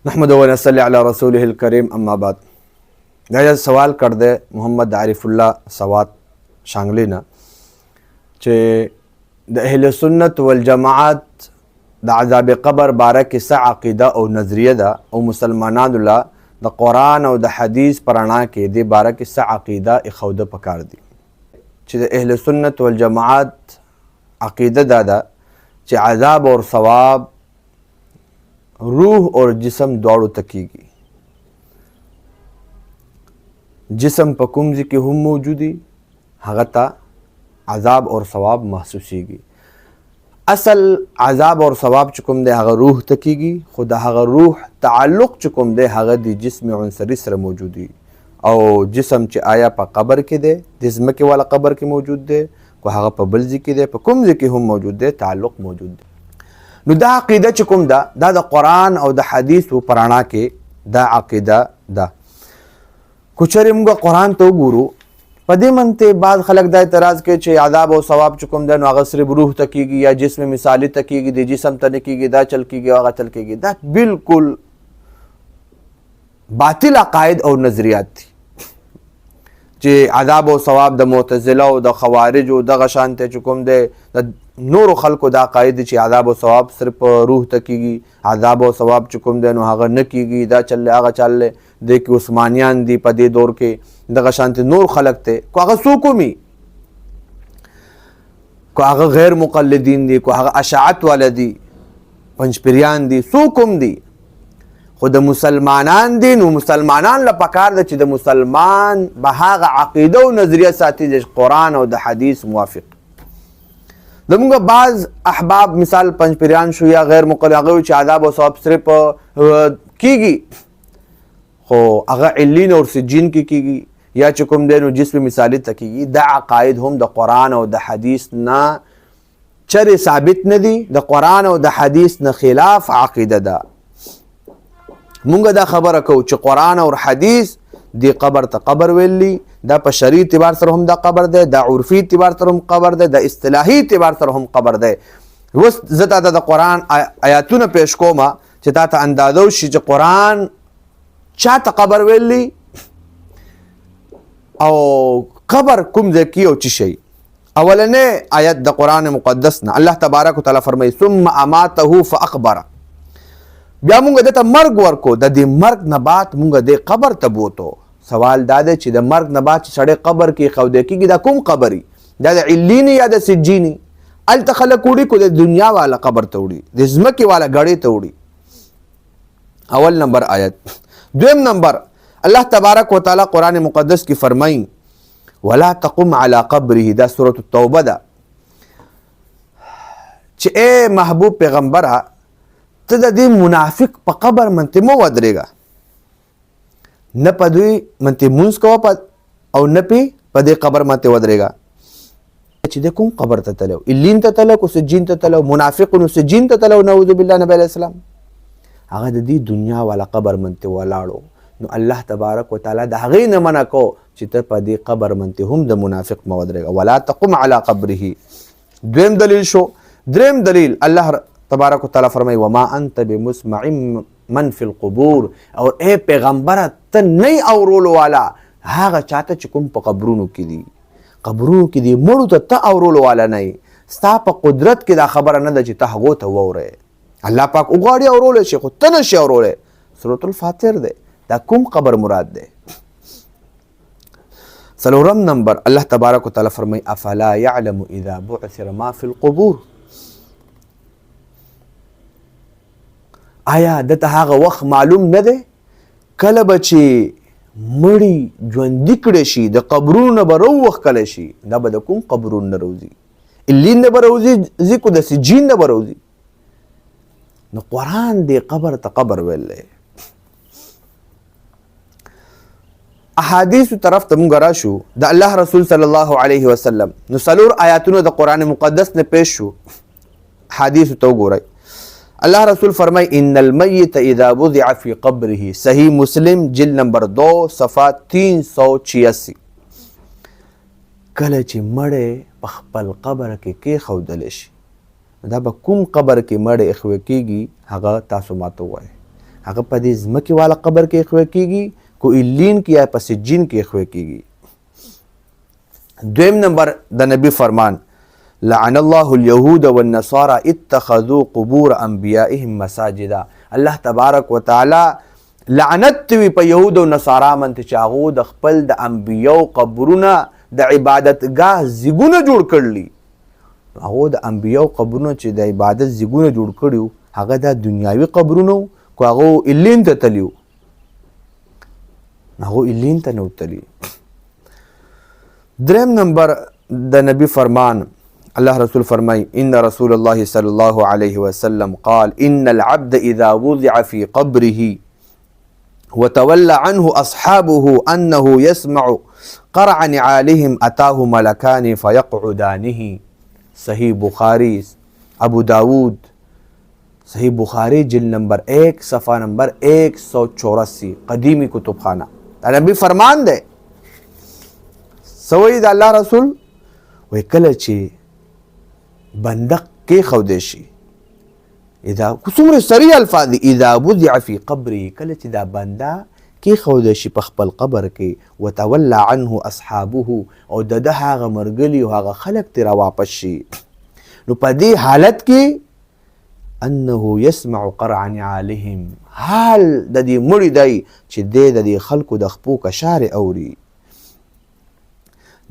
नहमदु व नसल्ली अला रसूलिहिल करीम अम्मा बाद। دا سوال کړ دی محمد عارف الله سوات شانګلی نه چې د اهل سنت والجماعت د عذاب قبر باره کې څه عقیده او نظریه ده او مسلمانانو له د قرآن او د حدیث په رڼا کې دې باره کې څه عقیده ایښوده پکار دي. چې د اهل سنت والجماعت عقیده دا ده چې عذاب اور ثواب روح اور جسم دواړو ته کیږي. جسم په کوم ځای کې هم موجودي هغه ته عذاب اور ثواب محسوسیږي. اصل عذاب اور ثواب چې کوم دی هغه روح ته کیږي، خو د هغه روح تعلق چې کوم دی هغه د جسم عنصري سره موجودي. او جسم چې آیا په قبر کې دی د ځمکې والا قبر کې موجود دی، کو هغه په بل ځای کې دی، په کوم ځای کې هم موجود دی، تعلق موجود دی. نو دا عقیده چې کوم ده دا د قرآن او د حدیثو په رڼا کې دا عقیده ده. کو چرې موږ قرآن ته وګورو په دې منته بعض خلک دا اعتراض کوي چې عذاب او ثواب چې کوم دی نو هغه صرف روح ته کیږي یا جسم مثالي ته کیږي، د جسم ته نه کیږي، دا چل کیږي هغه چل کیږي. دا بالکل باطل عقاید او نظریات دي چې عذاب او ثواب د معتزله او د خوارج او دغه شانته چې کوم دی د نورو خلکو دا عقاید چې عذاب او ثواب صرف روح ته کیږي، عذاب او ثواب چې کوم دی نو هغه نه کیږي، دا چل هغه چل د کې عثمانیان دي په دې دور کې دغه شانته نور خلک ته کو هغه څوک ومي، کو هغه غیر مقلدین دي، کو هغه اشاعت ولدي پنځپریان دي، څوک هم دي، خو د مسلمانان دي. نو مسلمانان له پکار ده چې د مسلمان به هغه عقیده او نظریه ساتي د قرآن او د حدیث موافق. زموږ بعض احباب مثال پنځپریان شو یا غیر مقلد هغه چې عذاب او ثواب صرف کیږي خو هغه علین او سجین کې کیږي یا چې کوم دی نو جسم مثالي ته کیږي. دا عقاید هم د قرآن او د حدیث نه چرې ثابت نه دي، د قرآن او د حدیث نه خلاف عقیده ده. مونږ دا خبره کوو چې قرآن او حدیث دی قبر ته قبر ویلی، دا په شرعي اعتبار سره هم دا قبر دی، دا عرفي اعتبار سره هم قبر دی، دا اصطلاحي اعتبار سره هم قبر دی. اوس زه تا ته د قرآن آیاتونه پیش کوم چې تا ته اندازه وشي چې قرآن چا ته قبر ویلی او قبر کوم ځای کې او څه شي. اولنې آیت د قرآن مقدس نه الله تبارک وتعالی فرمایي ثم اماته فاقبره. بیا مونږ دته مرګ ورکو، د دې مرګ نه بعد مونږ د قبر ته بوتو. سوال دا دی چې د مرګ نه بعد چې سړی قبر کې خودې کېږي دا کوم قبري؟ دا د علینی یا د سجینی؟ هلته خلک وړي کو د دنیا والا قبر ته وړي، د ځمکې والا ګړې ته وړي. اول نمبر آیت. دویم نمبر الله تبارک وتعالی قرآن مقدس کی فرمائی ولا تقم على قبره، دا سورة التوبه ده چې اے محبوب پیغمبره ته د دې منافق په قبر منته مو ودرېږه، نه په دوی منته مونځ کوه او نه په دې قبر منته ودرېږه. چې د کوم قبر ته تلو؟ الین ته تلو، کو سجین ته تلو؟ منافق نو سجین ته تلو نعوذ بالله. نبی علیہ السلام هغه د دې دنیا والا قبر منته ولاړو. نو الله تبارک وتعالی د هغې نه منع کو چې ته په دې قبر منته هم د منافق مه ودرېږه. ولا تقم على قبره. دویم دلیل شو. دریم دلیل الله تبارک وتعالی فرمای وما انت بمسمع من فی القبور، او اے پیغمبره ته نه اورولو والا هغه چاته چې کوم په قبرونو کې دي. قبرونو کې دي مړو ته اورولو والا نه، ستا په قدرت کې دا خبره نه ده چې ته هغو ته واورې. الله پاک وغواړي اورولی شي خو ته نشي اورولی. سورة الفاتر دی. دا کوم قبر مراد دی؟ څلورم نمبر الله تبارک وتعالی فرمای افلا یعلم اذا بعثر ما فی القبور. آیا دته هغه وخت معلوم نه دی کله به چې مړي ژوندي کړی شي د قبرونو نه به راووښکلی شي؟ دا به د کوم قبرونو نه راوځي؟ الین نه به راوځي ځکو د سجین نه به راوځي. نو قرآن دی قبر ته قبر ویلی. احادیثو طرف ته مونږ راشو د الله رسول صلی الله علیه وسلم نو څلور آیاتونه د قرآن مقدس نه پیش شو. حدیثو ته وګورئ. اللہ رسول فرمائی ان المیت اذا وضع فی قبره، صحیح مسلم جلد نمبر 2 صفحہ 386. کله چې مړی په خپل قبر کې کېښودلی شي، دا به کوم قبر کې مړی ایښوی کېږي هغه تاسو ماته ووایئ. هغه په دې ځمکې والا قبر کې ایښوی کېږي کو الین کې یا په سجین کې ایښوی کېږي. دویم نمبر د نبی فرمان لعن الله اليهود والنصارى اتخذوا قبور انبیائهم مساجدا. الله تبارک وتعالی لعنت وی په یهود او نصارا باندې چې هغه د خپل د انبیو قبرونه د عبادتګاه زیګونه جوړ کړلی. هغه د انبیو قبرونه چې د عبادت زیګونه جوړ کړیو هغه د دنیاوي قبرونو کو هغه الین ته تلیو، هغه الین ته نو تلی. دریم نمبر د نبی فرمان الله رسول فرمای ان رسول الله صلی الله علیه وسلم قال ان العبد اذا وضع في قبره وتولى عنه اصحابه انه يسمع قرع نعالهم اتاه ملكان فيقعدانه. صحیح بخاری، ابو داود، صحیح بخاری جلد نمبر 1 صفحہ نمبر 184 قدیمی کتب خانہ. نبی فرمان دے سوئی د الله رسول وی کله چې بنده کې خودې شي اذا څومره سریع الفاظ اذا وضع في قبره کله چې دا بنده کې خودې شي په خپل قبر کې وتولى عنه اصحابه او د هغه مرګلي او هغه خلق تیرا واپس شي نو په دې حالت کې انه يسمع قرع نعالهم حال د دې مړي دی چې د دې خلقو د خپو کشار اوري.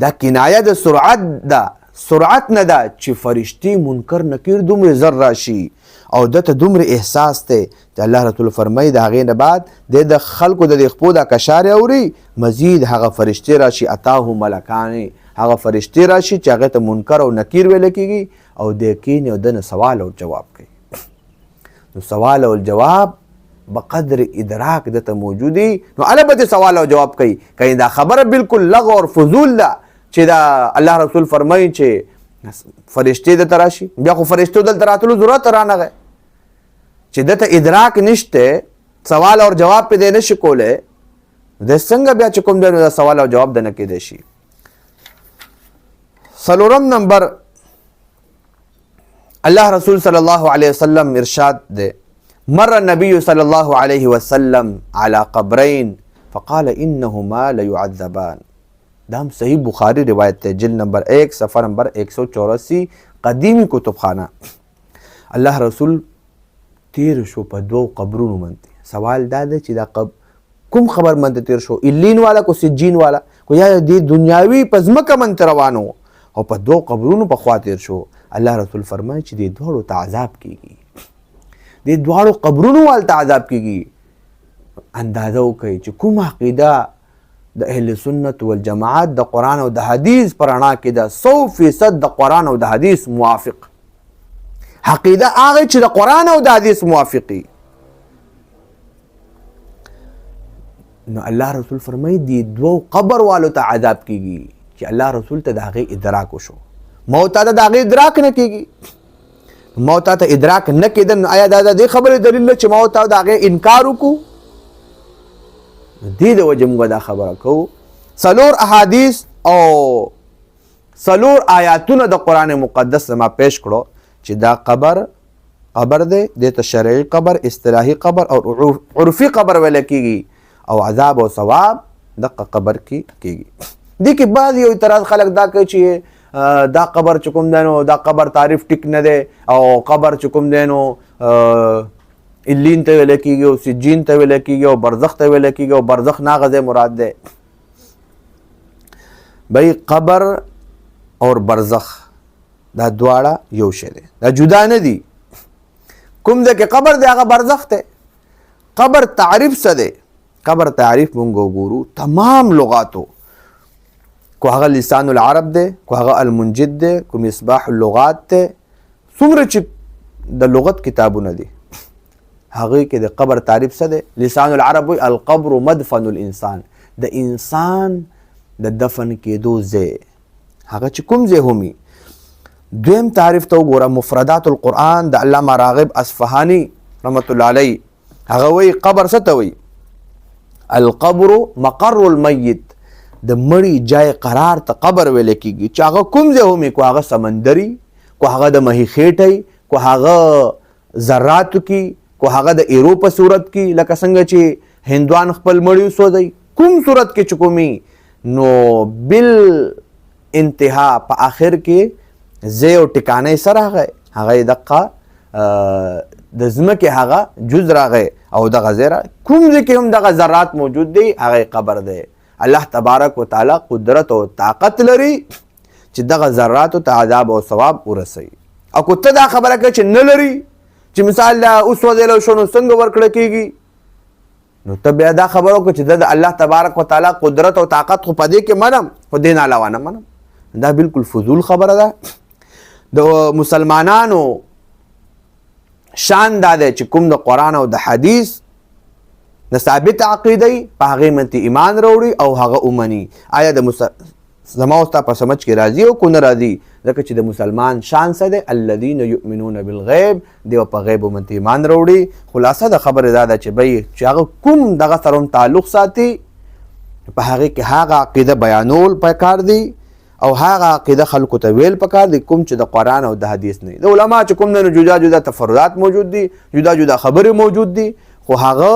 دا کنایه د سرعت ده، سرعت نه ده چې فرشتي منکر نکیر دومره زر راشي او دته دومره احساس ته چې الله رسول فرمایي د هغې نه بعد د خلکو د خپو د کشار اوري مزید هغه فرشتي راشي اتاه ملکان، هغه فرشتي راشي چې هغه ته منکر او نکیر ویل کېږي او د کینې او د سوال او جواب کوي. نو سوال او جواب بقدر ادراک دته موجودي نو البته سوال او جواب کوي. کله دا خبره بالکل لغو او فضول ده چې دا الله رسول فرمایي چې فرشتي د تراشي بیا خو فرشتو دلته راتلو ضرورت رانغی چې دته ادراک نشته سوال او جواب په دې نشي کوله د څنګه بیا چې کوم د سوال او جواب د نه کېدی شي. څلورم نمبر الله رسول صلی الله علیه وسلم ارشاد ده مر النبي صلى الله عليه وسلم على قبرين فقال انهما ليعذبان. دا هم صحیح بخاری روایت ہے جلد نمبر 1 صفحہ نمبر 184 قدیمی کتب خانہ. الله رسول تیر شو په دوو قبرونو منته. سوال دا ده چې دا کوم خبر منته تیر شو الین والا کو سجین والا کو یا دی دنیاوی پزمکه منته روانو او په دوو قبرونو په خوا تیر شو. الله رسول فرمایي چې دې دوړو ته عذاب کیږي، دې دوړو قبرونو والته عذاب کیږي. اندازه وکړئ چې کوم عقیده د اهل سنت والجماعت د قرآن او د حدیث پر انا کې د 100% د قرآن او د حدیث موافق عقیده هغه چې د قرآن او د حدیث موافقي. نو الله رسول فرمایي دي دوه قبر والو ته عذاب کیږي چې الله رسول ته د هغې ادراک وشو. موت ته د هغې ادراک نه کیږي، موت ته ادراک نه کېدل نو آیا دا د دې خبرې دلیل ده چې موت ته د هغې انکار وکړو؟ دې د وجه موږ دا خبره کوو. 4 احادیث او 4 آیاتونه د قرآن مقدس ما پیش کړو چې دا قبر دی دې ته شرعي قبر، اصطلاحي قبر او عرفي قبر ویل کېږي او عذاب او ثواب دغه قبر کې کېږي. دې کې بعض یو اعتراض خلک دا کوي چې دا قبر چې کوم دی نو دا قبر تعریف ټیک نه دی او قبر چې کوم دی نو الین ته ویل کېږي او سجین ته ویل کېږي او برزخ ته ویل کېږي او برزخ نه هغه ځای مراد دی. بھئی قبر اور برزخ دا دواړه یو شی دی، دا جدا نه دي. کوم ځای کې قبر دی هغه برزخ دی. قبر تعریف څه دی؟ قبر تعریف مونږ وګورو تمام لغاتو کو هغه لسان العرب دی، کو هغه المنجد دی، کو مصباح اللغات دی، څومره چې د لغت کتابونه دي هغه کې د قبر تعریف څه دی؟ لسان العرب وی القبر مدفن الانسان، د انسان د دفن کېدو ځای هغه چې کوم ځای همي. دویم تعریف ته وګوره مفردات القرآن د علامه راغب اصفهاني رحمت الله علیه هغه وی قبر څه ته وی؟ القبر مقر المیت، د مړي جای قرار ته قبر ویل کېږي چې هغه کوم ځای همي، کو هغه سمندري، کو هغه د مهي خېټۍ، کو هغه ذراتو کې، کو هغه د ایرو په صورت کې لکه څنګه چې هندوان خپل مړي وسوځي کوم صورت کې چې کومي نو بل انتها په آخر کې ځای او ټکانې سره هغه دقه د ځمکې هغه جز راغی او دغه ځای کوم ځای کې هم دغه ذرات موجود دی هغه قبر دی. الله تبارک وتعالی قدرت او طاقت لري چې دغه ذراتو ته عذاب او ثواب ورسوي. او که ته دا خبره کوي چې نه لري چې مثال اوس وځلو شو نو څنګه ورکړه کېږي نو ته بیا دا خبره وکړه چې د الله تبارک وتعالی قدرت او طاقت خو په دې کې منم خو دې نه علاوه نه منم. دا بالکل فضول خبره ده. د مسلمانانو شان دا دی چې کوم د قرآن او د حدیث د ثابت عقیده په هغې منتې ایمان راوړي او هغه ومني. آیا د زما او ستا په سمجھ کې راځي او که نه راځي؟ ځکه چې د مسلمان شان څه دی؟ الذین یؤمنون بالغیب، دی په غیب منتې ایمان راوړي. خلاصه د خبرې دا ده چې بی چې هغه کوم دغه سره هم تعلق ساتي په هغې کې هغه عقیده بیانول پکار دی او هغه عقیده خلکو ته ویل پکار دي کوم چې د قرآن او د حدیث نه. د علما چې کوم نه جدا جدا تفردات موجود دي، جدا جدا خبرې موجود دي، خو هغه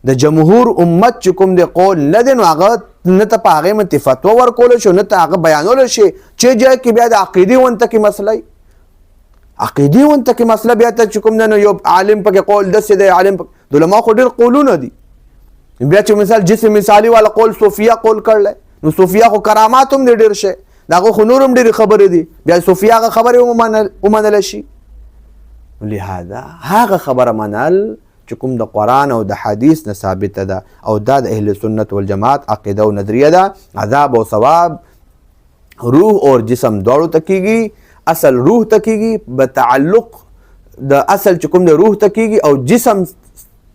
د جمهور امت چې کوم د قول نه دی نو هغه نه ته په هغې منتې فتوا ورکولی شو، نه ته هغه بیانولی شي. چې ځای کې بیا د عقیدې ونته کې مسله عقیدې ونته کې مسله بیا ته چې کوم نه یو عالم پکې قول داسې دی، عالم د علما خو ډېر قولونه دي. بیا چې مثال جسم مثالي والا قول صوفیه قول کړلی نو صوفیه خو کرامات هم دی ډېر شی، د هغه خو نور هم ډېرې خبرې دي، بیا صوفیه هغه خبرې ومنلی شي. لهذا هغه خبره منل چې کوم د قرآن او د حدیث نه ثابته ده او دا د اهل سنت والجماعت عقیده او نظریه ده. عذاب او ثواب روح اور جسم دواړو ته کېږي. اصل روح ته کېږي بتعلق د اصل چې کوم د روح ته کېږي او جسم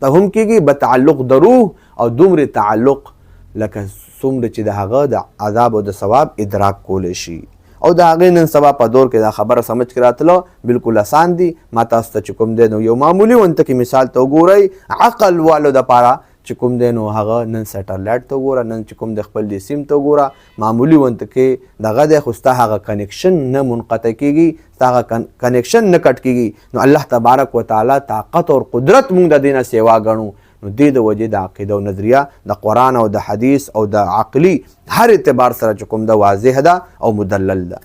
ته هم کېږي بتعلق د روح او دومره تعلق لکه څومره چې د هغه د عذاب او د ثواب ادراک کولی شي. او د هغې نن سبا په دور کې دا خبره سمجھ کې راتله بالکل آسان دي. ما تاسو ته چې کوم دی نو یو معمولي ونته کې مثال ته وګورئ عقل والو دپاره چې کوم دی نو هغه نن سیټلایټ ته وګوره، نن چې کوم د خپل د سیم ته وګوره، معمولي ونته کې دغه دی خو ستا هغه کنیکشن نه منقطع کېږي، ستا هغه کنیکشن نه کټ کېږي. نو الله تبارک وتعالی طاقت او قدرت مونږ د دې نه سیوا ګڼو. نو دې د وجې د عقیده او نظریه د قرآن او د حدیث او د عقلي هر اعتبار سره چې کوم ده واضح ده او مدلل ده.